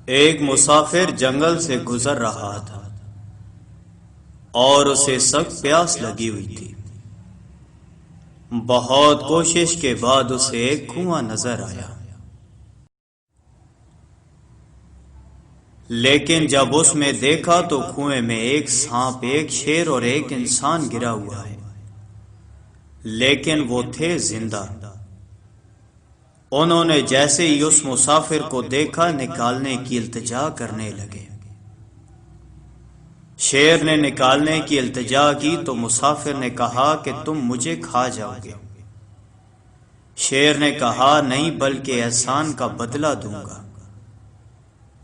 ایک مسافر جنگل سے گزر رہا تھا اور اسے سخت پیاس لگی ہوئی تھی۔ بہت کوشش کے بعد اسے ایک کنواں نظر آیا، لیکن جب اس میں دیکھا تو کنویں میں ایک سانپ، ایک شیر اور ایک انسان گرا ہوا ہے، لیکن وہ تھے زندہ۔ انہوں نے جیسے ہی اس مسافر کو دیکھا نکالنے کی التجا کرنے لگے۔ شیر نے نکالنے کی التجا کی تو مسافر نے کہا کہ تم مجھے کھا جاؤ گے۔ شیر نے کہا نہیں، بلکہ احسان کا بدلہ دوں گا،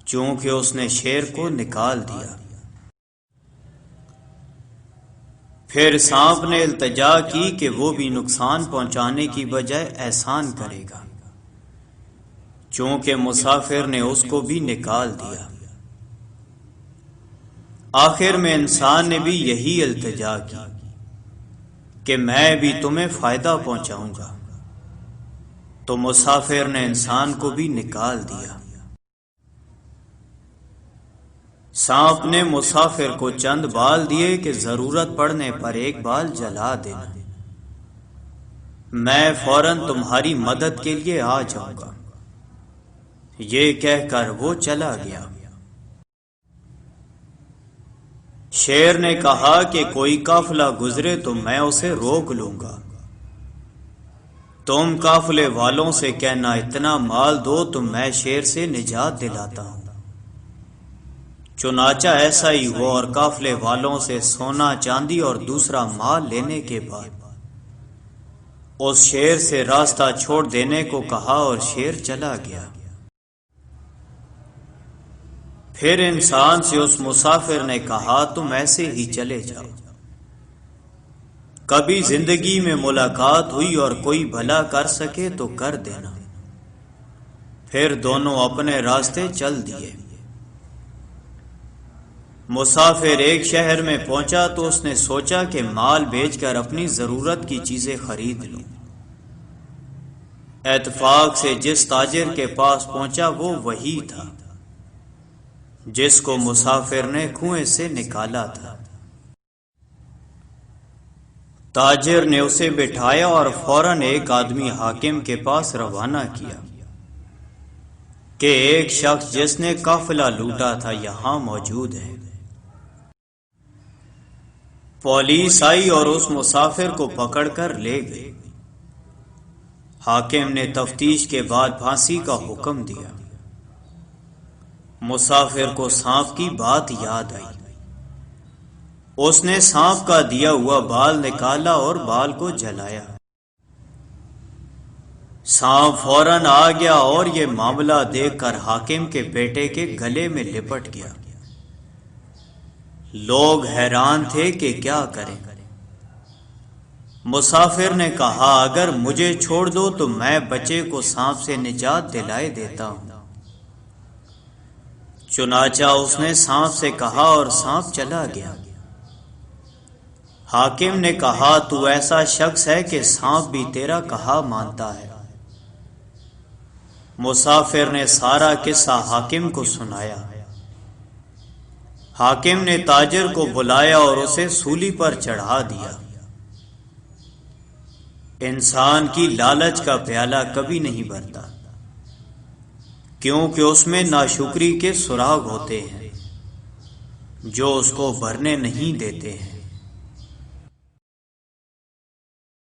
چونکہ اس نے شیر کو نکال دیا۔ پھر سانپ نے التجا کی کہ وہ بھی نقصان پہنچانے کی بجائے احسان کرے گا، چونکہ مسافر نے اس کو بھی نکال دیا۔ آخر میں انسان نے بھی یہی التجا کی کہ میں بھی تمہیں فائدہ پہنچاؤں گا، تو مسافر نے انسان کو بھی نکال دیا۔ سانپ نے مسافر کو چند بال دیے کہ ضرورت پڑنے پر ایک بال جلا دینا، میں فوراً تمہاری مدد کے لیے آ جاؤں گا۔ یہ کہہ کر وہ چلا گیا۔ شیر نے کہا کہ کوئی قافلہ گزرے تو میں اسے روک لوں گا، تم قافلے والوں سے کہنا اتنا مال دو تو میں شیر سے نجات دلاتا ہوں۔ چنانچہ ایسا ہی ہوا اور قافلے والوں سے سونا، چاندی اور دوسرا مال لینے کے بعد اس شیر سے راستہ چھوڑ دینے کو کہا اور شیر چلا گیا۔ پھر انسان سے اس مسافر نے کہا تم ایسے ہی چلے جاؤ، کبھی زندگی میں ملاقات ہوئی اور کوئی بھلا کر سکے تو کر دینا۔ پھر دونوں اپنے راستے چل دیے۔ مسافر ایک شہر میں پہنچا تو اس نے سوچا کہ مال بیچ کر اپنی ضرورت کی چیزیں خرید لوں۔ اتفاق سے جس تاجر کے پاس پہنچا وہ وہی تھا جس کو مسافر نے کنویں سے نکالا تھا۔ تاجر نے اسے بٹھایا اور فوراً ایک آدمی حاکم کے پاس روانہ کیا کہ ایک شخص جس نے قافلہ لوٹا تھا یہاں موجود ہے۔ پولیس آئی اور اس مسافر کو پکڑ کر لے گئی۔ حاکم نے تفتیش کے بعد پھانسی کا حکم دیا۔ مسافر کو سانپ کی بات یاد آئی، اس نے سانپ کا دیا ہوا بال نکالا اور بال کو جلایا۔ سانپ فوراً آ گیا اور یہ معاملہ دیکھ کر حاکم کے بیٹے کے گلے میں لپٹ گیا۔ لوگ حیران تھے کہ کیا کریں۔ مسافر نے کہا اگر مجھے چھوڑ دو تو میں بچے کو سانپ سے نجات دلائے دیتا ہوں۔ چنانچہ اس نے سانپ سے کہا اور سانپ چلا گیا۔ حاکم نے کہا تو ایسا شخص ہے کہ سانپ بھی تیرا کہا مانتا ہے۔ مسافر نے سارا قصہ حاکم کو سنایا۔ حاکم نے تاجر کو بلایا اور اسے سولی پر چڑھا دیا۔ انسان کی لالچ کا پیالہ کبھی نہیں بھرتا، کیونکہ اس میں ناشکری کے سراغ ہوتے ہیں جو اس کو بھرنے نہیں دیتے ہیں۔